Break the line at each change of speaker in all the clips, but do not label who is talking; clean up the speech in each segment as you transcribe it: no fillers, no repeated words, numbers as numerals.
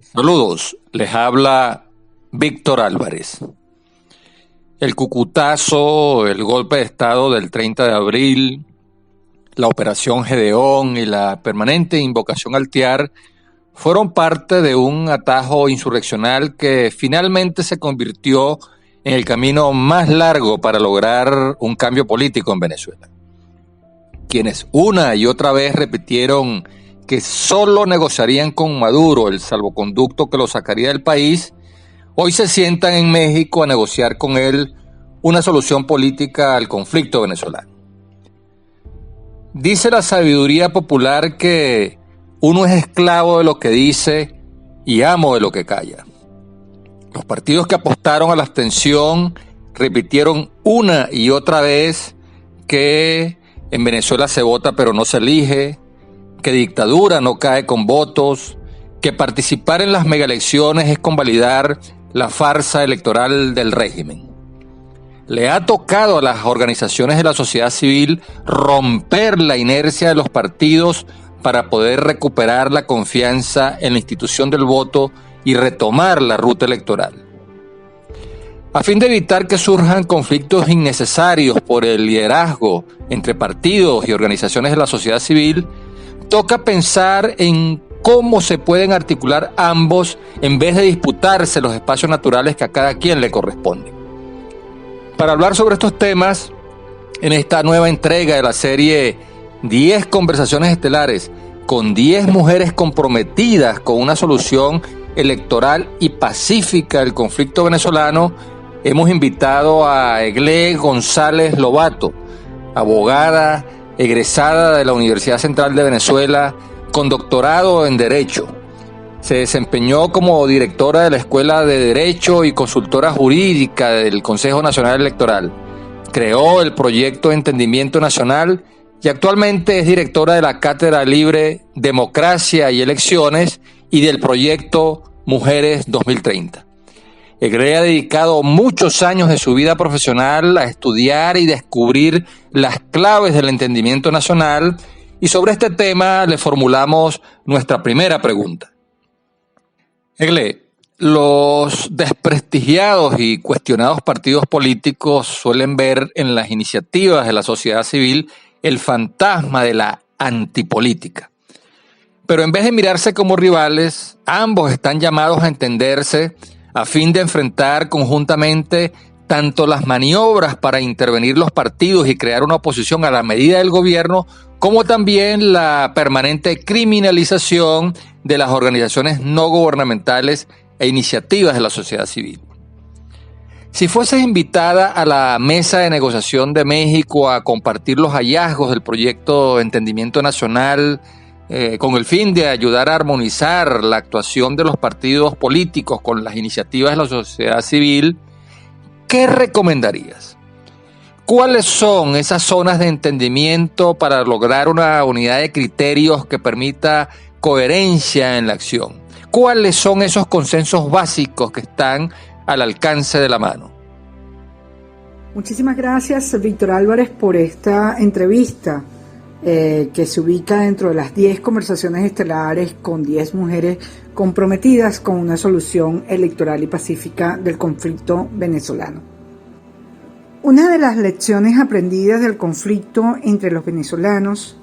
Saludos, les habla Víctor Álvarez. El cucutazo, el golpe de Estado del 30 de abril, la Operación Gedeón y la permanente invocación al TIAR fueron parte de un atajo insurreccional que finalmente se convirtió en el camino más largo para lograr un cambio político en Venezuela. Quienes una y otra vez repitieron que solo negociarían con Maduro el salvoconducto que lo sacaría del país, hoy se sientan en México a negociar con él una solución política al conflicto venezolano. Dice la sabiduría popular que uno es esclavo de lo que dice y amo de lo que calla. Los partidos que apostaron a la abstención repitieron una y otra vez que en Venezuela se vota pero no se elige, que dictadura no cae con votos, que participar en las megaelecciones es convalidar la farsa electoral del régimen. Le ha tocado a las organizaciones de la sociedad civil romper la inercia de los partidos para poder recuperar la confianza en la institución del voto y retomar la ruta electoral. A fin de evitar que surjan conflictos innecesarios por el liderazgo entre partidos y organizaciones de la sociedad civil, toca pensar en cómo se pueden articular ambos en vez de disputarse los espacios naturales que a cada quien le corresponden. Para hablar sobre estos temas, en esta nueva entrega de la serie 10 conversaciones estelares con 10 mujeres comprometidas con una solución electoral y pacífica del conflicto venezolano, hemos invitado a Eglé González Lobato, abogada, egresada de la Universidad Central de Venezuela, con doctorado en Derecho. Se desempeñó como directora de la Escuela de Derecho y consultora jurídica del Consejo Nacional Electoral. Creó el proyecto Entendimiento Nacional y actualmente es directora de la Cátedra Libre Democracia y Elecciones y del proyecto Mujeres 2030. Eglé ha dedicado muchos años de su vida profesional a estudiar y descubrir las claves del entendimiento nacional, y sobre este tema le formulamos nuestra primera pregunta. Eglé, los desprestigiados y cuestionados partidos políticos suelen ver en las iniciativas de la sociedad civil el fantasma de la antipolítica. Pero en vez de mirarse como rivales, ambos están llamados a entenderse a fin de enfrentar conjuntamente tanto las maniobras para intervenir los partidos y crear una oposición a la medida del gobierno, como también la permanente criminalización de las organizaciones no gubernamentales e iniciativas de la sociedad civil. Si fueses invitada a la mesa de negociación de México a compartir los hallazgos del proyecto Entendimiento Nacional, con el fin de ayudar a armonizar la actuación de los partidos políticos con las iniciativas de la sociedad civil, ¿qué recomendarías? ¿Cuáles son esas zonas de entendimiento para lograr una unidad de criterios que permita coherencia en la acción? ¿Cuáles son esos consensos básicos que están al alcance de la mano?
Muchísimas gracias, Víctor Álvarez, por esta entrevista. Que se ubica dentro de las 10 conversaciones estelares con 10 mujeres comprometidas con una solución electoral y pacífica del conflicto venezolano. Una de las lecciones aprendidas del conflicto entre los venezolanos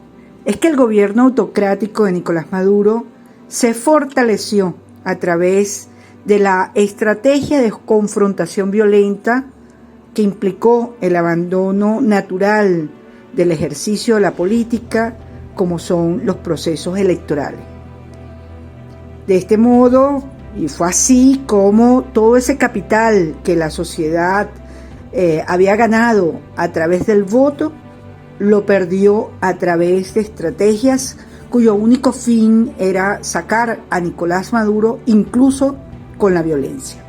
es que el gobierno autocrático de Nicolás Maduro se fortaleció a través de la estrategia de confrontación violenta que implicó el abandono natural del ejercicio de la política, como son los procesos electorales. De este modo, y fue así como todo ese capital que la sociedad había ganado a través del voto, lo perdió a través de estrategias cuyo único fin era sacar a Nicolás Maduro, incluso con la violencia.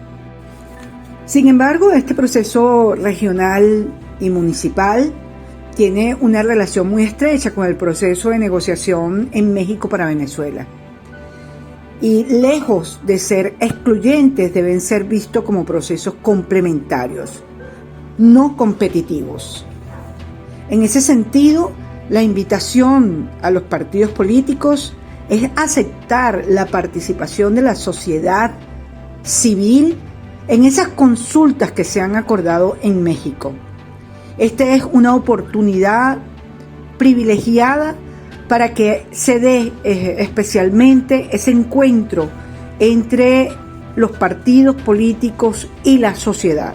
Sin embargo, este proceso regional y municipal tiene una relación muy estrecha con el proceso de negociación en México para Venezuela. Y lejos de ser excluyentes, deben ser vistos como procesos complementarios, no competitivos. En ese sentido, la invitación a los partidos políticos es aceptar la participación de la sociedad civil en esas consultas que se han acordado en México. Esta es una oportunidad privilegiada para que se dé especialmente ese encuentro entre los partidos políticos y la sociedad.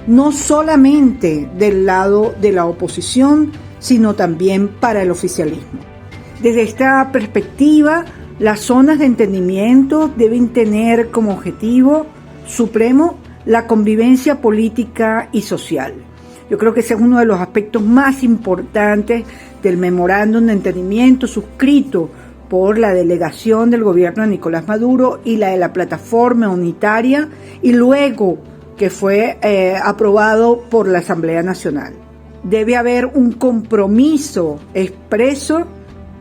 No solamente del lado de la oposición, sino también para el oficialismo. Desde esta perspectiva, las zonas de entendimiento deben tener como objetivo supremo la convivencia política y social. Yo creo que ese es uno de los aspectos más importantes del memorándum de entendimiento suscrito por la delegación del gobierno de Nicolás Maduro y la de la plataforma unitaria, y luego que fue aprobado por la Asamblea Nacional. Debe haber un compromiso expreso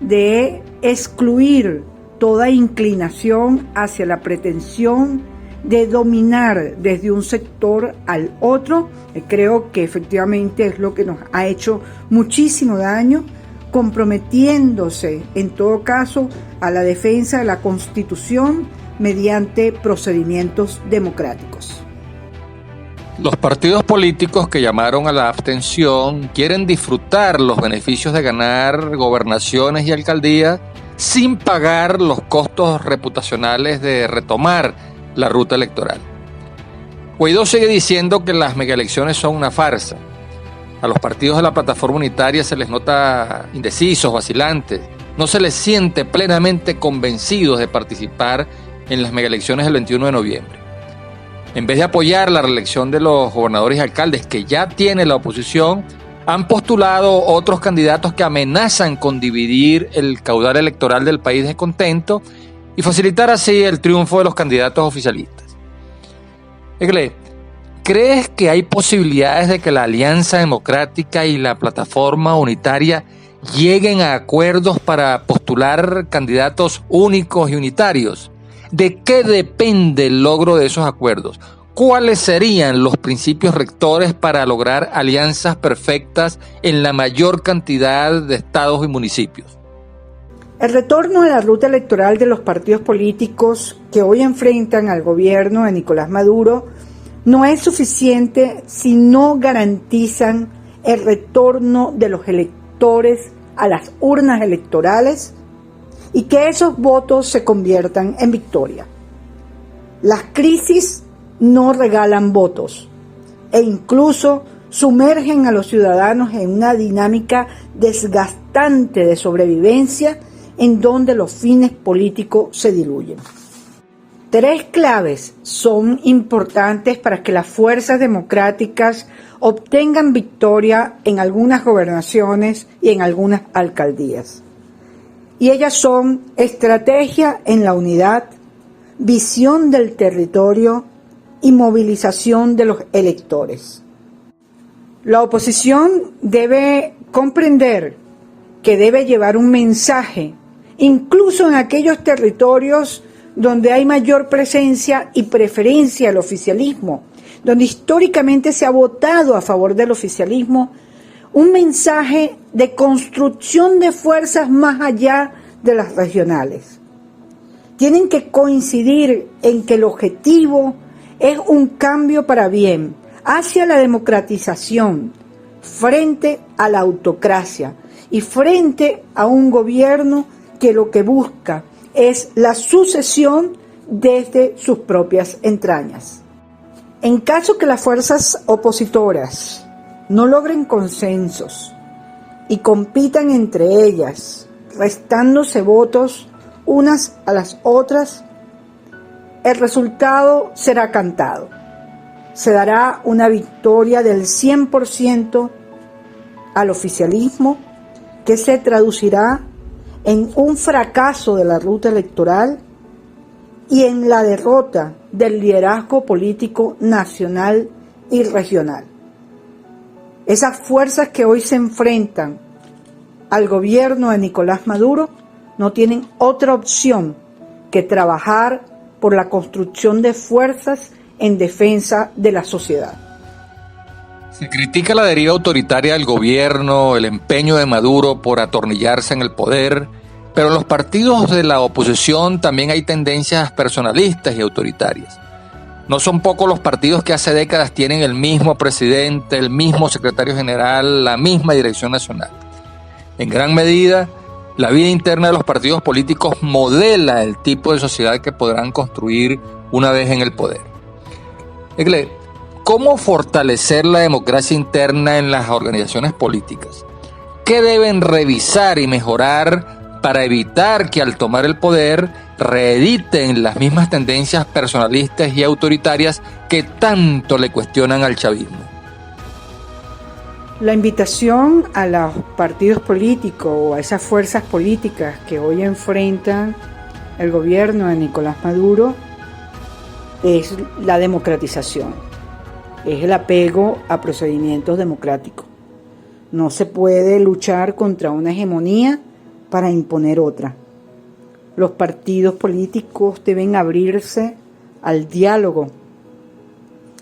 de excluir toda inclinación hacia la pretensión de dominar desde un sector al otro. Creo que efectivamente es lo que nos ha hecho muchísimo daño, comprometiéndose en todo caso a la defensa de la Constitución mediante procedimientos democráticos.
Los partidos políticos que llamaron a la abstención quieren disfrutar los beneficios de ganar gobernaciones y alcaldías sin pagar los costos reputacionales de retomar la ruta electoral. Guaidó sigue diciendo que las megaelecciones son una farsa. A los partidos de la plataforma unitaria se les nota indecisos, vacilantes. No se les siente plenamente convencidos de participar en las megaelecciones del 21 de noviembre. En vez de apoyar la reelección de los gobernadores y alcaldes que ya tiene la oposición, han postulado otros candidatos que amenazan con dividir el caudal electoral del país descontento y facilitar así el triunfo de los candidatos oficialistas. Egle, ¿crees que hay posibilidades de que la Alianza Democrática y la plataforma unitaria lleguen a acuerdos para postular candidatos únicos y unitarios? ¿De qué depende el logro de esos acuerdos? ¿Cuáles serían los principios rectores para lograr alianzas perfectas en la mayor cantidad de estados y municipios?
El retorno a la ruta electoral de los partidos políticos que hoy enfrentan al gobierno de Nicolás Maduro no es suficiente si no garantizan el retorno de los electores a las urnas electorales y que esos votos se conviertan en victoria. Las crisis no regalan votos e incluso sumergen a los ciudadanos en una dinámica desgastante de sobrevivencia en donde los fines políticos se diluyen. Tres claves son importantes para que las fuerzas democráticas obtengan victoria en algunas gobernaciones y en algunas alcaldías. Y ellas son estrategia en la unidad, visión del territorio y movilización de los electores. La oposición debe comprender que debe llevar un mensaje, incluso en aquellos territorios donde hay mayor presencia y preferencia al oficialismo, donde históricamente se ha votado a favor del oficialismo, un mensaje de construcción de fuerzas más allá de las regionales. Tienen que coincidir en que el objetivo es un cambio para bien hacia la democratización, frente a la autocracia y frente a un gobierno que lo que busca es la sucesión desde sus propias entrañas. En caso que las fuerzas opositoras no logren consensos y compitan entre ellas, restándose votos unas a las otras, el resultado será cantado. Se dará una victoria del 100% al oficialismo, que se traducirá en un fracaso de la ruta electoral y en la derrota del liderazgo político nacional y regional. Esas fuerzas que hoy se enfrentan al gobierno de Nicolás Maduro no tienen otra opción que trabajar por la construcción de fuerzas en defensa de la sociedad.
Se critica la deriva autoritaria del gobierno, el empeño de Maduro por atornillarse en el poder Pero en los partidos de la oposición también hay tendencias personalistas y autoritarias. No son pocos los partidos que hace décadas tienen el mismo presidente, el mismo secretario general, la misma dirección nacional. En gran medida, la vida interna de los partidos políticos modela el tipo de sociedad que podrán construir una vez en el poder. Egle, ¿cómo fortalecer la democracia interna en las organizaciones políticas? ¿Qué deben revisar y mejorar para evitar que al tomar el poder reediten las mismas tendencias personalistas y autoritarias que tanto le cuestionan al chavismo?
La invitación a los partidos políticos o a esas fuerzas políticas que hoy enfrentan el gobierno de Nicolás Maduro es la democratización, es el apego a procedimientos democráticos. No se puede luchar contra una hegemonía para imponer otra. Los partidos políticos deben abrirse al diálogo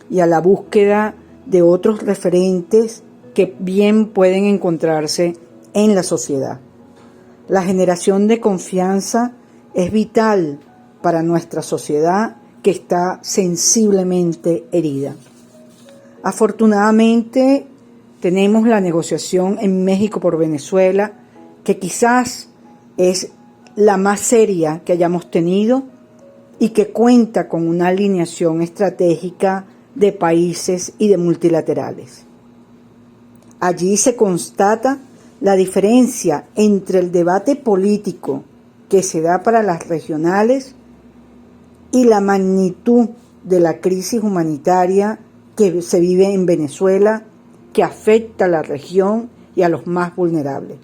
y a la búsqueda de otros referentes que bien pueden encontrarse en la sociedad. La generación de confianza es vital para nuestra sociedad que está sensiblemente herida. Afortunadamente, tenemos la negociación en México por Venezuela, que quizás es la más seria que hayamos tenido y que cuenta con una alineación estratégica de países y de multilaterales. Allí se constata la diferencia entre el debate político que se da para las regionales y la magnitud de la crisis humanitaria que se vive en Venezuela, que afecta a la región y a los más vulnerables.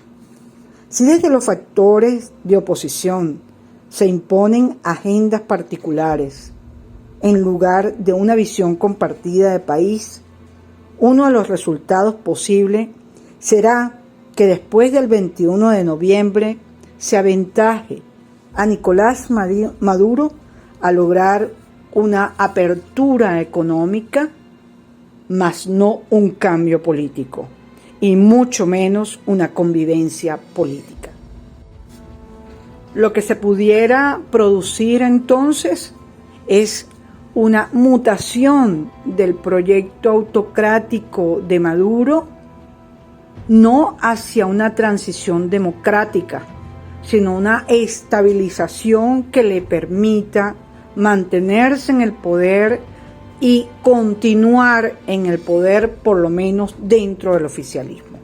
Si desde los factores de oposición se imponen agendas particulares en lugar de una visión compartida de país, uno de los resultados posibles será que después del 21 de noviembre se aventaje a Nicolás Maduro a lograr una apertura económica, mas no un cambio político, y mucho menos una convivencia política. Lo que se pudiera producir entonces es una mutación del proyecto autocrático de Maduro, no hacia una transición democrática, sino una estabilización que le permita mantenerse en el poder y continuar en el poder, por lo menos dentro del oficialismo.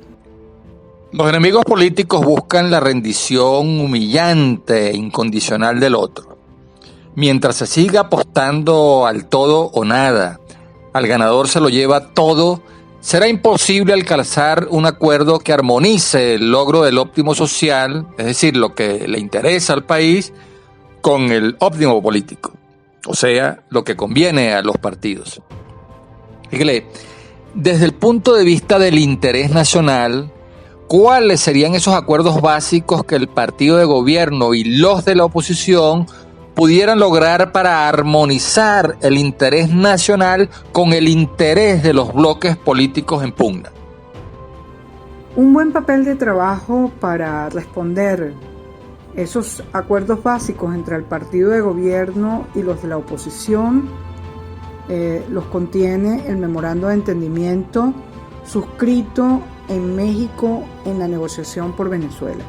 Los enemigos políticos buscan la rendición humillante e incondicional del otro. Mientras se siga apostando al todo o nada, al ganador se lo lleva todo, será imposible alcanzar un acuerdo que armonice el logro del óptimo social, es decir, lo que le interesa al país, con el óptimo político, o sea, lo que conviene a los partidos. Fíjale, desde el punto de vista del interés nacional, ¿cuáles serían esos acuerdos básicos que el partido de gobierno y los de la oposición pudieran lograr para armonizar el interés nacional con el interés de los bloques políticos en pugna?
Un buen papel de trabajo para responder esos acuerdos básicos entre el partido de gobierno y los de la oposición los contiene el memorando de entendimiento suscrito en México en la negociación por Venezuela.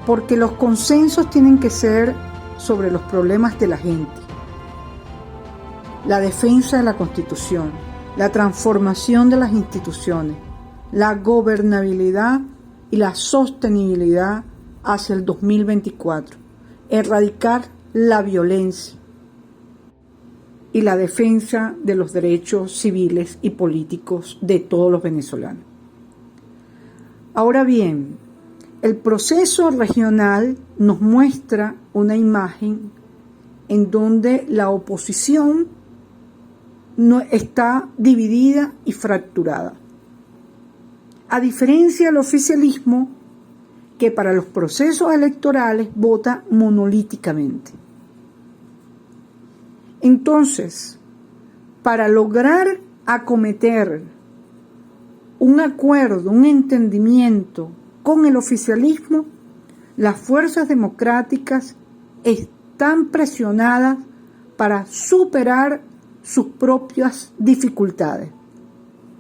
Porque los consensos tienen que ser sobre los problemas de la gente, la defensa de la Constitución, la transformación de las instituciones, la gobernabilidad y la sostenibilidad hacia el 2024, erradicar la violencia y la defensa de los derechos civiles y políticos de todos los venezolanos. Ahora bien, el proceso regional nos muestra una imagen en donde la oposición no está dividida y fracturada, a diferencia del oficialismo, que para los procesos electorales vota monolíticamente. Entonces, para lograr acometer un acuerdo, un entendimiento con el oficialismo, las fuerzas democráticas están presionadas para superar sus propias dificultades.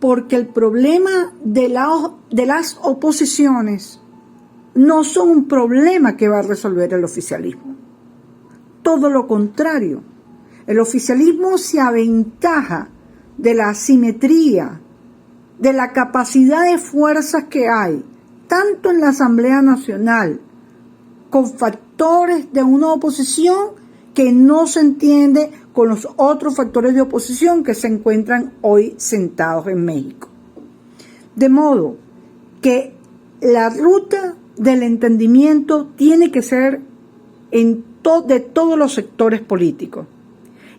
Porque el problema de las oposiciones no son un problema que va a resolver el oficialismo. Todo lo contrario, el oficialismo se aventaja de la asimetría, de la capacidad de fuerzas que hay, tanto en la Asamblea Nacional, con factores de una oposición que no se entiende con los otros factores de oposición que se encuentran hoy sentados en México. De modo que la ruta del entendimiento tiene que ser de todos los sectores políticos.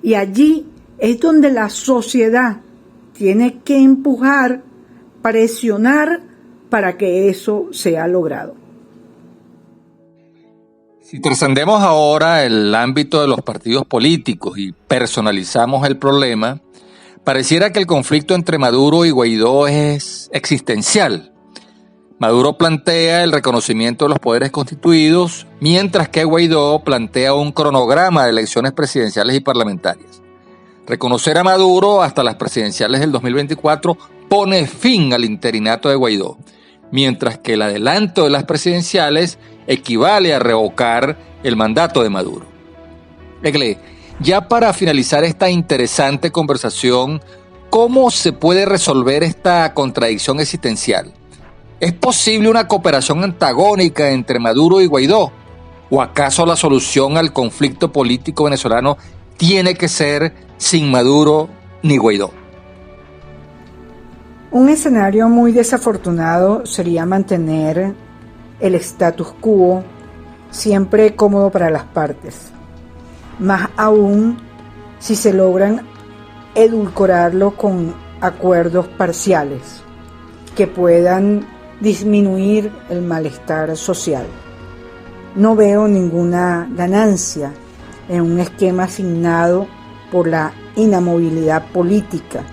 Y allí es donde la sociedad tiene que empujar, presionar para que eso sea logrado.
Si trascendemos ahora el ámbito de los partidos políticos y personalizamos el problema, pareciera que el conflicto entre Maduro y Guaidó es existencial. Maduro plantea el reconocimiento de los poderes constituidos, mientras que Guaidó plantea un cronograma de elecciones presidenciales y parlamentarias. Reconocer a Maduro hasta las presidenciales del 2024 pone fin al interinato de Guaidó, mientras que el adelanto de las presidenciales equivale a revocar el mandato de Maduro. Egle, ya para finalizar esta interesante conversación, ¿cómo se puede resolver esta contradicción existencial? ¿Es posible una cooperación antagónica entre Maduro y Guaidó? ¿O acaso la solución al conflicto político venezolano tiene que ser sin Maduro ni Guaidó?
Un escenario muy desafortunado sería mantener el status quo siempre cómodo para las partes, más aún si se logran edulcorarlo con acuerdos parciales que puedan disminuir el malestar social. No veo ninguna ganancia en un esquema asignado por la inamovilidad política,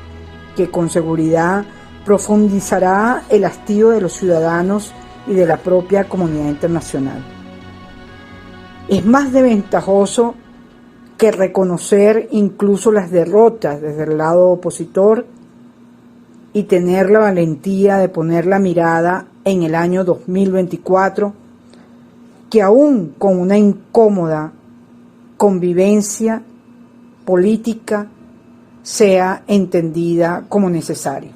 que con seguridad profundizará el hastío de los ciudadanos y de la propia comunidad internacional. Es más desventajoso que reconocer incluso las derrotas desde el lado opositor y tener la valentía de poner la mirada en el año 2024, que aún con una incómoda convivencia política sea entendida como necesaria.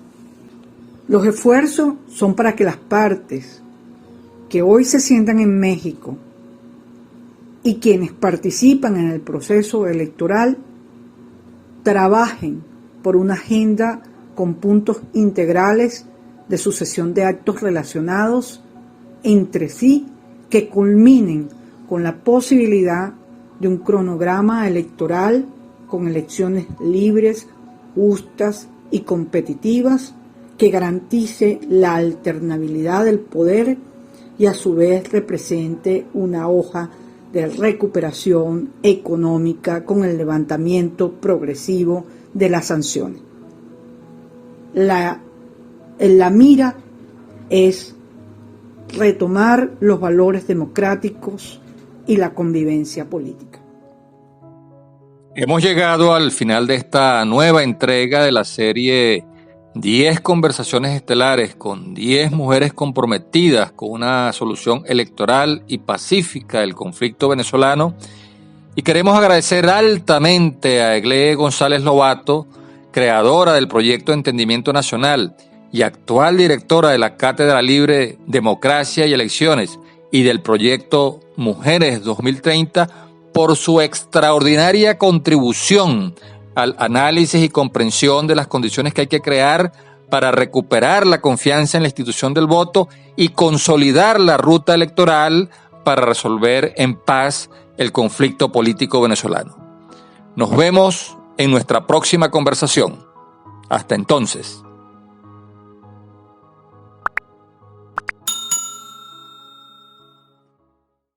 Los esfuerzos son para que las partes que hoy se sientan en México y quienes participan en el proceso electoral trabajen por una agenda con puntos integrales de sucesión de actos relacionados entre sí que culminen con la posibilidad de un cronograma electoral con elecciones libres, justas y competitivas que garantice la alternabilidad del poder y a su vez represente una hoja de recuperación económica con el levantamiento progresivo de las sanciones. La mira es retomar los valores democráticos y la convivencia política.
Hemos llegado al final de esta nueva entrega de la serie 10 conversaciones estelares con 10 mujeres comprometidas con una solución electoral y pacífica del conflicto venezolano. Y queremos agradecer altamente a Egle González Lobato, creadora del proyecto Entendimiento Nacional y actual directora de la Cátedra Libre Democracia y Elecciones y del proyecto Mujeres 2030, por su extraordinaria contribución al análisis y comprensión de las condiciones que hay que crear para recuperar la confianza en la institución del voto y consolidar la ruta electoral para resolver en paz el conflicto político venezolano. Nos vemos en nuestra próxima conversación. Hasta entonces.